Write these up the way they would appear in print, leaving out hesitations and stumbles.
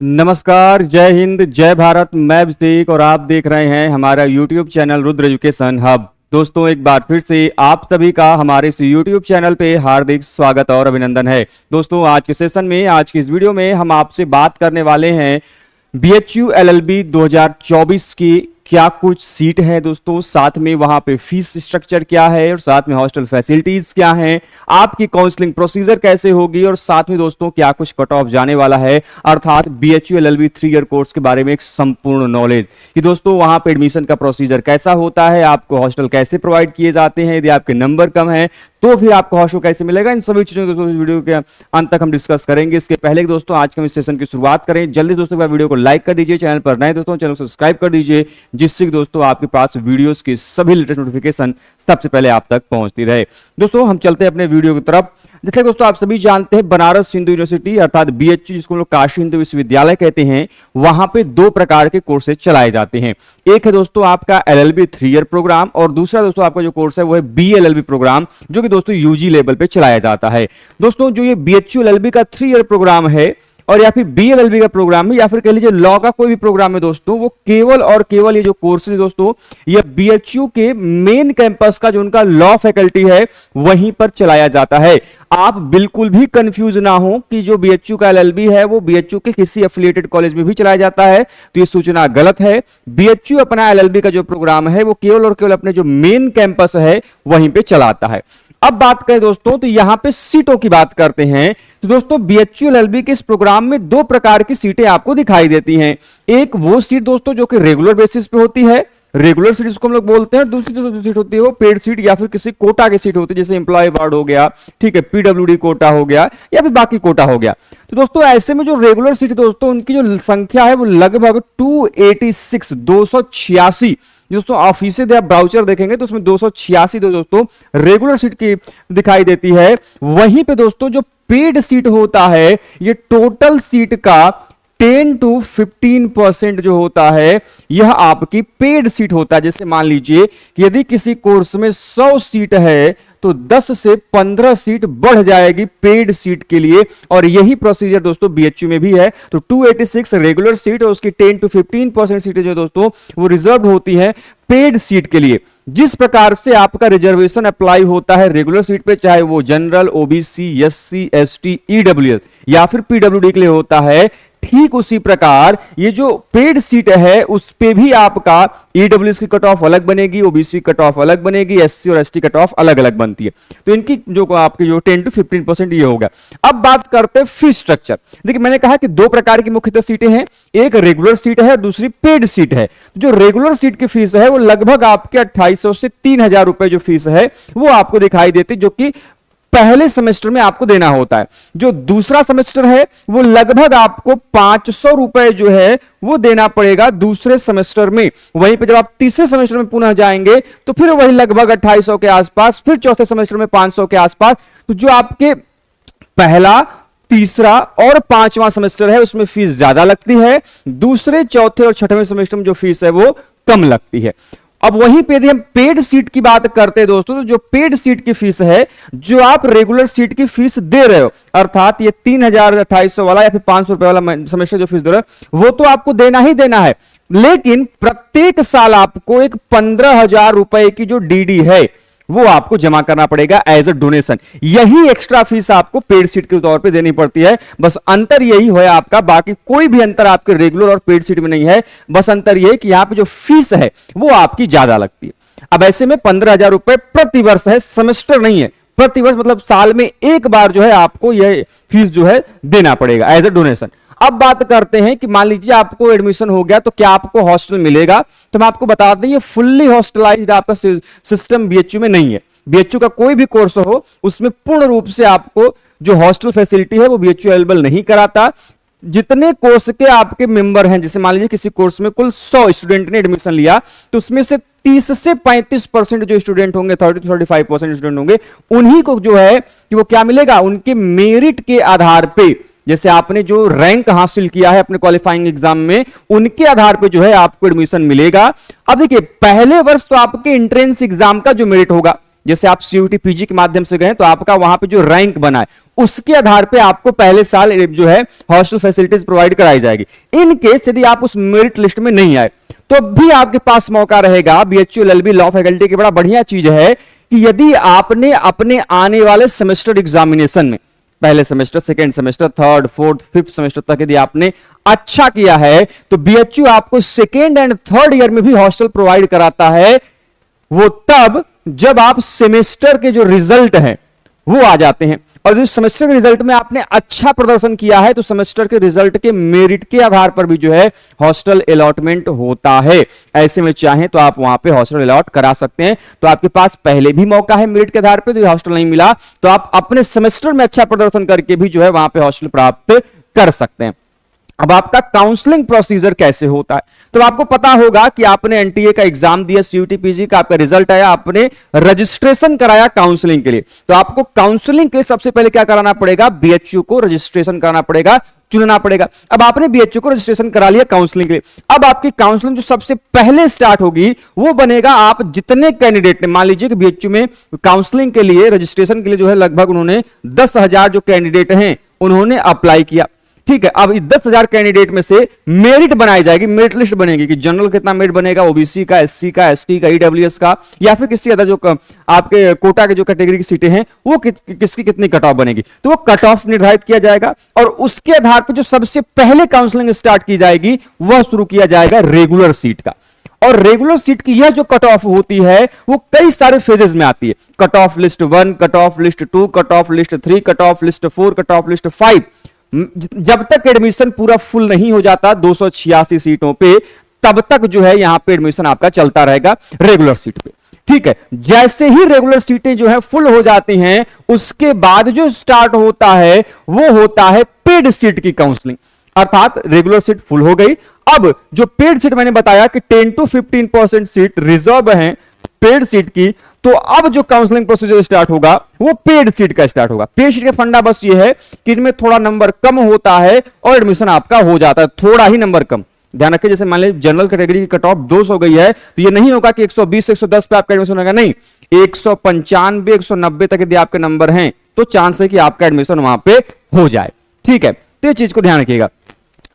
नमस्कार, जय हिंद, जय भारत। मैं अभिषेक और आप देख रहे हैं हमारा YouTube channel Rudra education hub. दोस्तों, एक बार फिर से आप सभी का हमारे इस यूट्यूब चैनल पे हार्दिक स्वागत और अभिनंदन है। दोस्तों, आज के सेशन में, आज की इस वीडियो में हम आपसे बात करने वाले हैं बीएचयू एलएलबी 2024 की क्या कुछ सीट है दोस्तों, साथ में वहां पे फीस स्ट्रक्चर क्या है और साथ में हॉस्टल फैसिलिटीज क्या हैं, आपकी काउंसलिंग प्रोसीजर कैसे होगी और साथ में दोस्तों क्या कुछ कट ऑफ जाने वाला है, अर्थात बीएचयू एलएलबी 3 ईयर कोर्स के बारे में एक संपूर्ण नॉलेज कि दोस्तों वहां पे एडमिशन का प्रोसीजर कैसा होता है, आपको हॉस्टल कैसे प्रोवाइड किए जाते हैं, यदि आपके नंबर कम है तो फिर आपको हॉस्टल कैसे मिलेगा, इन सभी चीजों को दोस्तों इस वीडियो के अंत तक हम डिस्कस करेंगे। इसके पहले दोस्तों आज के हम इस सेशन की शुरुआत करें, जल्दी दोस्तों वीडियो को लाइक कर दीजिए, चैनल पर नए दोस्तों चैनल को सब्सक्राइब कर दीजिए, जिससे दोस्तों आपके पास वीडियोस की सभी लेटेस्ट नोटिफिकेशन सबसे पहले आप तक पहुंचती रहे। दोस्तों हम चलते हैं अपने वीडियो की तरफ। जैसे दोस्तों आप सभी जानते हैं, बनारस हिंदू यूनिवर्सिटी अर्थात बीएचयू, जिसको हम लोग काशी हिंदू विश्वविद्यालय कहते हैं, वहां पे दो प्रकार के कोर्सेज चलाए जाते हैं। एक है दोस्तों आपका एलएलबी 3 ईयर प्रोग्राम और दूसरा दोस्तों आपका जो कोर्स है वो है बीएलएलबी प्रोग्राम, जो कि दोस्तों यूजी लेवल पे चलाया जाता है। दोस्तों जो ये बीएचयू एलएलबी का 3 ईयर प्रोग्राम है और या फिर बीएलएलबी का प्रोग्राम है या फिर कह लीजिए लॉ का कोई भी प्रोग्राम है दोस्तों, वो केवल और केवल ये जो कोर्सेज दोस्तों ये बीएचयू के मेन कैंपस का जो उनका लॉ फैकल्टी है वहीं पर चलाया जाता है। आप बिल्कुल भी कंफ्यूज ना हो कि जो बीएचयू का एलएलबी है वो बीएचयू के किसी एफिलिएटेड कॉलेज में भी चलाया जाता है, तो ये सूचना गलत है। बीएचयू अपना एलएलबी का जो प्रोग्राम है वो केवल और केवल अपने जो मेन कैंपस है वहीं पे चलाता है। अब बात करें दोस्तों तो यहां पे सीटों की बात करते हैं। तो दोस्तों बीएचयू एलएलबी के इस प्रोग्राम में दो प्रकार की सीटें आपको दिखाई देती हैं। एक वो सीट दोस्तों जो कि रेगुलर बेसिस पे होती है, रेगुलर सीट जिसको हम लोग बोलते हैं। दूसरी जो सीट होती है वो पेड सीट या फिर किसी कोटा की सीट होती है, जैसे एम्प्लॉय अवार्ड हो गया, ठीक है, पीडब्ल्यूडी कोटा हो गया या फिर बाकी कोटा हो गया। तो दोस्तों ऐसे में जो रेगुलर सीट दोस्तों उनकी जो संख्या है वो लगभग 286 दोस्तों ऑफिस आप ब्राउचर देखेंगे तो उसमें 286 दोस्तों रेगुलर सीट की दिखाई देती है। वहीं पे दोस्तों जो पेड सीट होता है ये टोटल सीट का 10 to 15% जो होता है यह आपकी पेड सीट होता है। जैसे मान लीजिए कि यदि किसी कोर्स में 100 सीट है तो 10 से 15 सीट बढ़ जाएगी पेड सीट के लिए, और यही प्रोसीजर दोस्तों बीएचयू में भी है। तो 286 रेगुलर सीट और उसकी 10 to 15% सीटें जो दोस्तों वो रिजर्व होती हैं पेड सीट के लिए। जिस प्रकार से आपका रिजर्वेशन अप्लाई होता है रेगुलर सीट पे, चाहे वो general, OBC, SC, ST, EWS या फिर पीडब्ल्यूडी के लिए होता है, ठीक उसी प्रकार ये जो पेड सीट है उस पे भी आपका ईडब्ल्यूएस की कट ऑफ अलग बनेगी, ओबीसी कट ऑफ अलग बनेगी, एससी और एसटी कट ऑफ अलग अलग बनती है। तो इनकी जो आपकी जो 10 to 15% ये होगा। अब बात करते हैं फीस स्ट्रक्चर। देखिए मैंने कहा कि दो प्रकार की मुख्यतः सीटें हैं, एक रेगुलर सीट है, दूसरी पेड सीट है। जो रेगुलर सीट की फीस है वो लगभग आपके 2800 से 3000 रुपए जो फीस है वो आपको दिखाई देती, जो कि पहले सेमेस्टर में आपको देना होता है। जो दूसरा सेमेस्टर है वो लगभग आपको 500 रुपए जो है वो देना पड़ेगा दूसरे सेमेस्टर में। वहीं पे जब आप तीसरे सेमेस्टर में पुनः जाएंगे तो फिर वही लगभग 2800 के आसपास, फिर चौथे सेमेस्टर में 500 के आसपास। तो जो आपके पहला, तीसरा और पांचवा सेमेस्टर है उसमें फीस ज्यादा लगती है, दूसरे, चौथे और छठवें सेमेस्टर में जो फीस है वो कम लगती है। अब वहीं पे यदि हम पेड सीट की बात करते हैं दोस्तों, तो जो पेड सीट की फीस है, जो आप रेगुलर सीट की फीस दे रहे हो, अर्थात ये 3800 वाला या फिर 500 रुपए वाला सेमेस्टर जो फीस दे रहे हो वो तो आपको देना ही देना है, लेकिन प्रत्येक साल आपको एक 15,000 रुपए की जो डीडी है वो आपको जमा करना पड़ेगा एज अ डोनेशन। यही एक्स्ट्रा फीस आपको पेड सीट के तौर पे देनी पड़ती है। बस अंतर यही है आपका, बाकी कोई भी अंतर आपके रेगुलर और पेड सीट में नहीं है। बस अंतर यह कि यहां पे जो फीस है वो आपकी ज्यादा लगती है। अब ऐसे में 15,000 रुपए प्रति वर्ष है, सेमेस्टर नहीं है। प्रति वर्ष मतलब साल में एक बार जो है आपको यह फीस जो है देना पड़ेगा एज अ डोनेशन। अब बात करते हैं कि मान लीजिए आपको एडमिशन हो गया तो क्या आपको हॉस्टल मिलेगा, तो मैं आपको बता दें ये फुल्ली हॉस्टलाइज्ड आपका सिस्टम बीएचयू में नहीं है। बीएचयू का कोई भी कोर्स हो उसमें पूर्ण रूप से आपको जो हॉस्टल फैसिलिटी है वो बीएचयू अवेलेबल नहीं कराता। जितने कोर्स के आपके मेंबर हैं, जैसे मान लीजिए किसी कोर्स में कुल 100 स्टूडेंट ने एडमिशन लिया तो उसमें से 30 से 35% जो स्टूडेंट होंगे, 30 to 35% स्टूडेंट होंगे, उन्हीं को जो है कि वो क्या मिलेगा, उनके मेरिट के आधार पे, जैसे आपने जो रैंक हासिल किया है अपने क्वालिफाइंग एग्जाम में, उनके आधार पे जो है आपको एडमिशन मिलेगा। अब देखिए पहले वर्ष तो आपके एंट्रेंस एग्जाम का जो मेरिट होगा, जैसे आप सीयूटी पीजी के माध्यम से गए तो आपका वहां पे जो रैंक बना है उसके आधार पे आपको पहले साल जो है हॉस्टल फैसिलिटीज प्रोवाइड कराई जाएगी। इन केस यदि आप उस मेरिट लिस्ट में नहीं आए तो भी आपके पास मौका रहेगा। बीएचयू एलएलबी लॉ फैकल्टी की बड़ा बढ़िया चीज है कि यदि आपने अपने आने वाले सेमेस्टर एग्जामिनेशन में पहले semester, second semester, third, fourth, fifth semester तक यदि आपने अच्छा किया है तो बीएचयू आपको सेकेंड एंड थर्ड ईयर में भी हॉस्टल प्रोवाइड कराता है। वो तब जब आप सेमेस्टर के जो रिजल्ट हैं वो आ जाते हैं, और जो सेमेस्टर के रिजल्ट में आपने अच्छा प्रदर्शन किया है तो सेमेस्टर के रिजल्ट के मेरिट के आधार पर भी जो है हॉस्टल अलॉटमेंट होता है। ऐसे में चाहें तो आप वहां पे हॉस्टल अलॉट करा सकते हैं। तो आपके पास पहले भी मौका है मेरिट के आधार पर, तो हॉस्टल नहीं मिला तो आप अपने सेमेस्टर में अच्छा प्रदर्शन करके भी जो है वहां पे हॉस्टल प्राप्त कर सकते हैं। अब आपका काउंसलिंग प्रोसीजर कैसे होता है, तो आपको पता होगा कि आपने एनटीए का एग्जाम दिया, सीयूटी पीजी का आपका रिजल्ट आया, आपने रजिस्ट्रेशन कराया काउंसलिंग के लिए। तो आपको काउंसलिंग के लिए सबसे पहले क्या कराना पड़ेगा, बीएचयू को रजिस्ट्रेशन कराना पड़ेगा, चुनना पड़ेगा। अब आपने बीएचयू को रजिस्ट्रेशन करा लिया काउंसलिंग के लिए। अब आपकी काउंसलिंग जो सबसे पहले स्टार्ट होगी वो बनेगा, आप जितने कैंडिडेट ने, मान लीजिए कि बीएचयू में काउंसलिंग के लिए रजिस्ट्रेशन के लिए जो है लगभग उन्होंने 10,000 जो कैंडिडेट हैं उन्होंने अप्लाई किया, ठीक है। अब 10,000 कैंडिडेट में से मेरिट बनाई जाएगी, मेरिट लिस्ट बनेगी कि जनरल कितना मेरिट बनेगा, ओबीसी का, एससी का, एसटी का, ईडब्ल्यूएस का, या फिर किसी अदर जो आपके कोटा के जो कैटेगरी की सीटें हैं वो किसकी कितनी कट ऑफ बनेगी। तो वो कट ऑफ निर्धारित किया जाएगा और उसके आधार पर जो सबसे पहले काउंसलिंग स्टार्ट की जाएगी वह शुरू किया जाएगा रेगुलर सीट का। और रेगुलर सीट की यह जो कट ऑफ होती है वो कई सारे फेजेस में आती है। Cut off list 1, cut off list 2, cut off list 3, cut off list 4, cut off list 5। जब तक एडमिशन पूरा फुल नहीं हो जाता 286 सीटों पे, तब तक जो है यहां पे एडमिशन आपका चलता रहेगा रेगुलर सीट पे, ठीक है। जैसे ही रेगुलर सीटें जो है फुल हो जाती हैं उसके बाद जो स्टार्ट होता है वो होता है पेड सीट की काउंसलिंग। अर्थात रेगुलर सीट फुल हो गई, अब जो पेड सीट मैंने बताया कि 10 to 15% सीट रिजर्व है पेड सीट की, तो अब जो काउंसलिंग प्रोसीजर स्टार्ट होगा वो पेड सीट का स्टार्ट होगा। पेड सीट का फंडा बस ये है कि इनमें थोड़ा नंबर कम होता है और एडमिशन आपका हो जाता है, थोड़ा ही नंबर कम। ध्यान रखिए, जैसे मान लीजिए जनरल कैटेगरी की कट ऑफ 200 हो गई है तो ये नहीं होगा कि 120 110 पे आपका एडमिशन होगा, नहीं, 195 190 तक यदि आपके नंबर हैं तो चांस है कि आपका एडमिशन वहां पे हो जाए, ठीक है। तो ये चीज को ध्यान रखिएगा।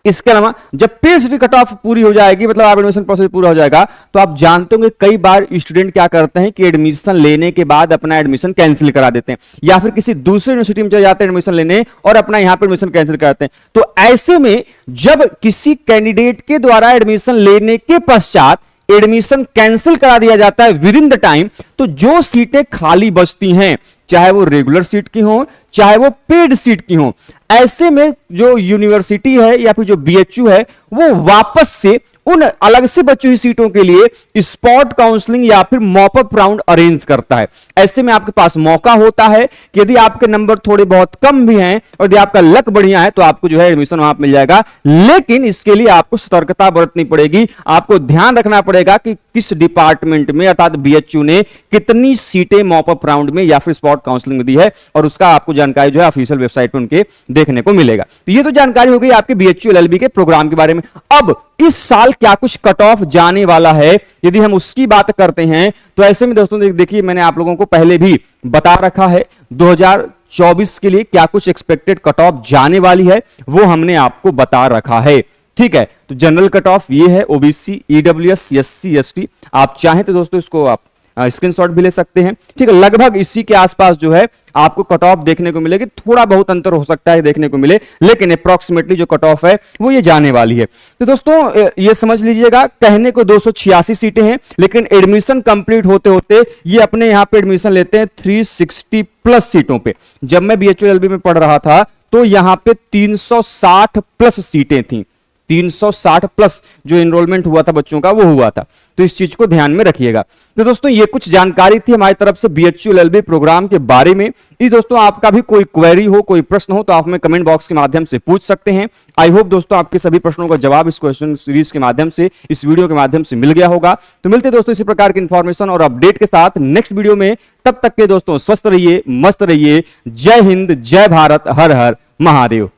इसके अलावा जब पेड सीट कट ऑफ पूरी हो जाएगी, मतलब आप एडमिशन प्रोसेस पूरा हो जाएगा, तो आप जानते होंगे कई बार स्टूडेंट क्या करते हैं कि एडमिशन लेने के बाद अपना एडमिशन कैंसिल करा देते हैं, या फिर किसी दूसरी यूनिवर्सिटी में चले जाते हैं एडमिशन लेने और अपना यहां पर एडमिशन कैंसिल कराते हैं। तो ऐसे में जब किसी कैंडिडेट के द्वारा एडमिशन लेने के पश्चात एडमिशन कैंसिल करा दिया जाता है विद इन द टाइम, तो जो सीटें खाली बचती हैं, चाहे वो रेगुलर सीट की हो चाहे वो पेड सीट की हो, ऐसे में जो यूनिवर्सिटी है या फिर जो बीएचयू है वो वापस से उन अलग से बची हुई सीटों के लिए स्पॉट काउंसलिंग या फिर मॉपअप राउंड अरेंज करता है। ऐसे में आपके पास मौका होता है कि यदि आपके नंबर थोड़े बहुत कम भी हैं और यदि आपका लक बढ़िया है तो आपको जो है एडमिशन वहां मिल जाएगा। लेकिन इसके लिए आपको सतर्कता बरतनी पड़ेगी, आपको ध्यान रखना पड़ेगा कि किस डिपार्टमेंट में अर्थात बीएचयू ने कितनी सीटें मॉपअप राउंड में या फिर स्पॉट काउंसलिंग में दी है, और उसका आपको जानकारी जो है ऑफिशियल वेबसाइट पर उनके देखने को मिलेगा। तो ये तो जानकारी हो गई आपके बीएचयू एलएलबी के प्रोग्राम के बारे में। अब इस साल क्या कुछ कट ऑफ जाने वाला है यदि हम उसकी बात करते हैं तो ऐसे में दोस्तों देखिए, मैंने आप लोगों को पहले भी बता रखा है 2024 के लिए क्या कुछ एक्सपेक्टेड कट ऑफ जाने वाली है वो हमने आपको बता रखा है, ठीक है। तो जनरल कट ऑफ ये है, ओबीसी, ईडब्ल्यूएस, एससी, एसटी। आप चाहें तो दोस्तों इसको आप स्क्रीनशॉट भी ले सकते हैं, ठीक है। लगभग इसी के आसपास जो है आपको कट ऑफ देखने को मिलेगी, थोड़ा बहुत अंतर हो सकता है देखने को मिले, लेकिन अप्रॉक्सीमेटली जो कट ऑफ है वो ये जाने वाली है। तो दोस्तों ये समझ लीजिएगा, कहने को 286 सीटें हैं लेकिन एडमिशन कंप्लीट होते होते ये अपने यहां पे एडमिशन लेते हैं 360 प्लस सीटों पे। जब मैं बीएचयू एलएलबी में पढ़ रहा था तो यहां पे 360 प्लस सीटें थी, 360 प्लस जो एनरोलमेंट हुआ था बच्चों का वो हुआ था। तो इस चीज को ध्यान में रखिएगा। तो दोस्तों ये कुछ जानकारी थी हमारी तरफ से बीएचयू एलएलबी प्रोग्राम के बारे में। ये दोस्तों आपका भी कोई क्वेरी हो, कोई प्रश्न हो तो आप हमें कमेंट बॉक्स के माध्यम से पूछ सकते हैं। आई होप दोस्तों आपके सभी प्रश्नों का जवाब इस क्वेश्चन सीरीज के माध्यम से, इस वीडियो के माध्यम से मिल गया होगा। तो मिलते दोस्तों इसी प्रकार की इंफॉर्मेशन और अपडेट के साथ नेक्स्ट वीडियो में। तब तक के दोस्तों स्वस्थ रहिए, मस्त रहिए। जय हिंद, जय भारत, हर हर महादेव।